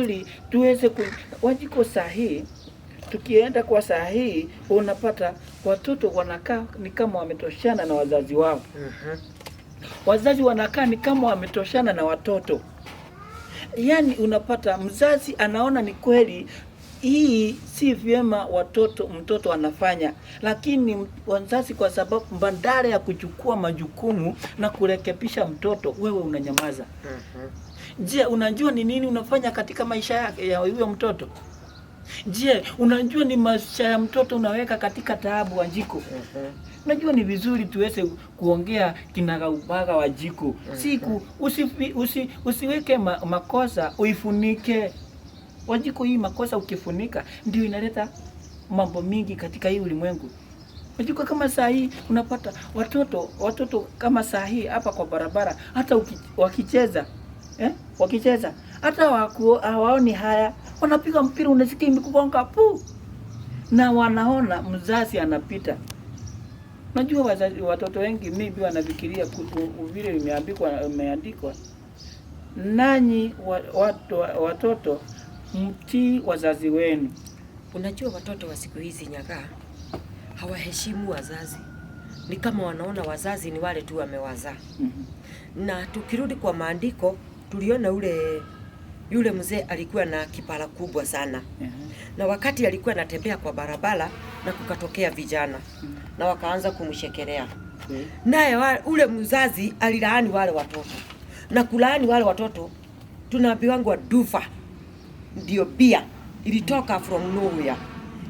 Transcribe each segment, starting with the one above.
ili tuweze Wanjiko sahihi. Tukienda kwa sahihi unapata watoto wanakaa ni kama wametoshana na wazazi wao. Wazazi wanakaa ni kama wametoshana na watoto. Yaani unapata mzazi anaona ni kweli hii si vyema mtoto anafanya, lakini wazazi kwa sababu badala ya kuchukua majukumu na kurekebisha mtoto, wewe unanyamaza. Je, unajua ni nini unafanya katika maisha yake ya huyo mtoto? Je, unajua ni maisha ya mtoto unaweka katika taabu, Wanjiko? Unajua ni vizuri tuweze kuongea kinagaubaga, Wanjiko. Siku usiweke makosa uifunike. Wanjiko, hii makosa ukifunika ndio inaleta mambo mingi katika hii ulimwengu. Wanjiko, kama saa hii unapata watoto kama saa hii hapa kwa barabara, hata wakicheza wakicheza hata hawaoni haya, wanapiga mpira unasikia imekugonga pu, na wanaona mzazi anapita. Najua watoto wengi maybe wanafikiria vile imeandikwa, nanyi watoto mtii wazazi wenu. Unajua watoto wa siku hizi nyaga hawaheshimu wazazi, ni kama wanaona wazazi ni wale tu wamewazaa. Na tukirudi kwa maandiko tuliona yule mzee alikuwa na kipara kubwa sana. Na wakati alikuwa anatembea kwa barabara na kukatokea vijana na wakaanza kumshekelea. Naye ule mzazi alilaani wale watoto. Na kulaani wale watoto tunaambiwa dufa ndio pia ilitoka from nowhere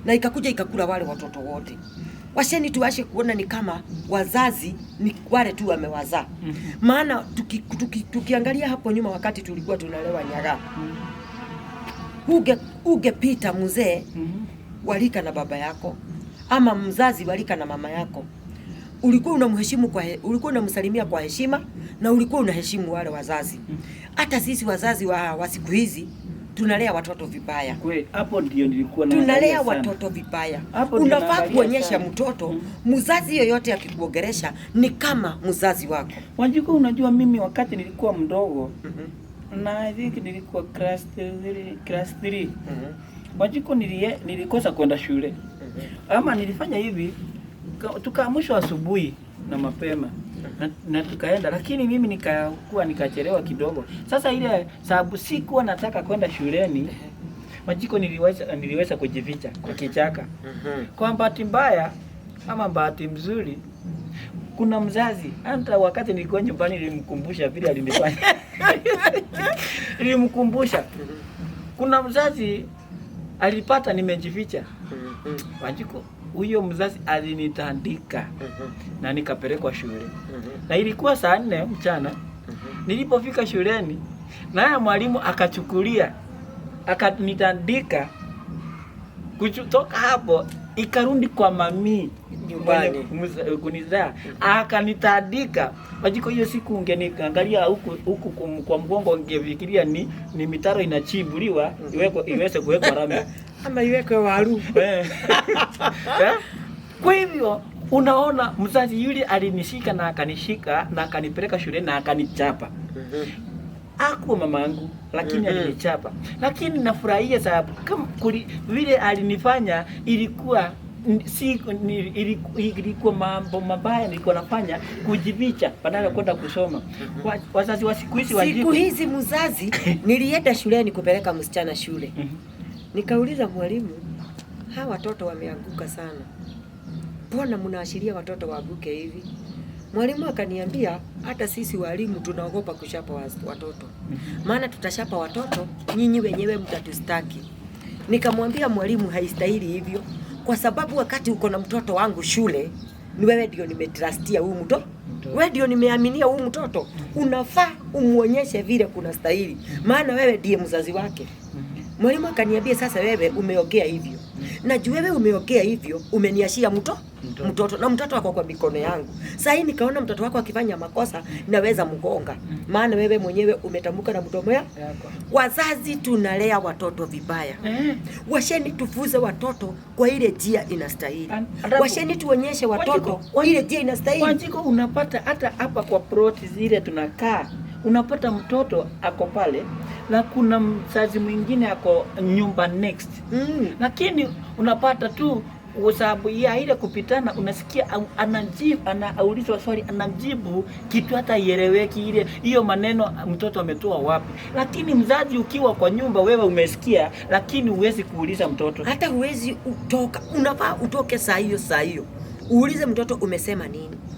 na ikakuja ikakula wale watoto wote. Washeni tuwashe kuona ni kama wazazi ni wale tu wamewazaa. Maana tukiangalia hapo nyuma wakati tulikuwa tunalewa nyaga, ungepita mzee walika na baba yako ama mzazi walika na mama yako, ulikuwa unamheshimu ulikuwa unamsalimia kwa heshima na ulikuwa unaheshimu wale wazazi. Hata sisi wazazi wa siku hizi tunalea watoto vibaya. Kweli, hapo ndio nilikuwa na tunalea watoto vibaya. Unafaa kuonyesha mtoto mzazi yoyote akikuongelesha ni kama mzazi wako. Wanjiko, unajua mimi wakati nilikuwa mdogo na I think nilikuwa class 3. Wanjiko, nilikosa kwenda shule. Ama nilifanya hivi, tukaamshwa asubuhi na mapema na tukaenda, lakini mimi nikachelewa kidogo. Sasa ile sababu sikuwa nataka kwenda shuleni, Wanjiko, niliweza kujificha kwa kichaka. Kwa bahati mbaya ama bahati mzuri, kuna mzazi, hata wakati nilikuwa nyumbani nilimkumbusha vile alinifanya. Nilimkumbusha. Kuna mzazi alipata nimejificha. Wanjiko, huyo mzazi alinitandika na nikapelekwa shule. Na ilikuwa saa 4 mchana. Nilipofika shuleni, naye mwalimu akachukulia, akanitandika. Kutoka hapo ikarundi kwa mami nyumbani kunizaa, akanitandika. Wanjiko, hiyo siku ungeniangalia huku kwa mgongo ungefikiria ni mitaro inachimbuliwa iweze kuwekwa rami ama iwekwe waru. Kwa hivyo unaona mzazi yule alinishika na akanishika na akanipeleka shuleni na akanichapa. Hakuwa mamangu, lakini alinichapa. Lakini nafurahia sababu kama vile alinifanya ilikuwa ilikuwa mambo mabaya nilikuwa nafanya kujificha badala kwenda kusoma. Wazazi wa siku hizi Wanjiko, siku hizi mzazi nilienda shuleni kupeleka msichana shule. Nikauliza mwalimu, hawa watoto wameanguka sana, mbona mnaashiria watoto waanguke hivi? Mwalimu akaniambia hata sisi walimu tunaogopa kushapa watoto. Maana tutashapa watoto nyinyi wenyewe mtatustaki. Nikamwambia mwalimu haistahili hivyo, kwa sababu wakati uko na mtoto wangu shule ni wewe ndio nimetrustia huyu mtoto. Wewe ndio nimeaminia huyu mtoto. Unafaa umuonyeshe vile kuna stahili. Maana wewe ndiye mzazi wake. Mwalimu akaniambia sasa wewe umeongea hivyo. Na juu wewe umeongea hivyo umeniashia mtoto na mtoto wako kwa mikono yangu. Sasa hii nikaona mtoto wako akifanya makosa naweza mgonga. Maana wewe mwenyewe umetamka na mdomo yako. Wazazi tunalea watoto vibaya. Washeni tufuze watoto kwa ile njia inastahili. Washeni tuonyeshe watoto kwa ile njia inastahili. Wanjiko, unapata hata hapa kwa ploti zile tunakaa, unapata mtoto ako pale na kuna mzazi mwingine ako nyumba next. Lakini unapata tu sababu ya ile kupitana, unasikia anaulizwa swali, anajibu kitu hata ieleweki, ile hiyo maneno mtoto ametoa wapi. Lakini mzazi ukiwa kwa nyumba, wewe umesikia, lakini huwezi kuuliza mtoto, hata huwezi utoka. Unafaa utoke saa hiyo uulize mtoto umesema nini.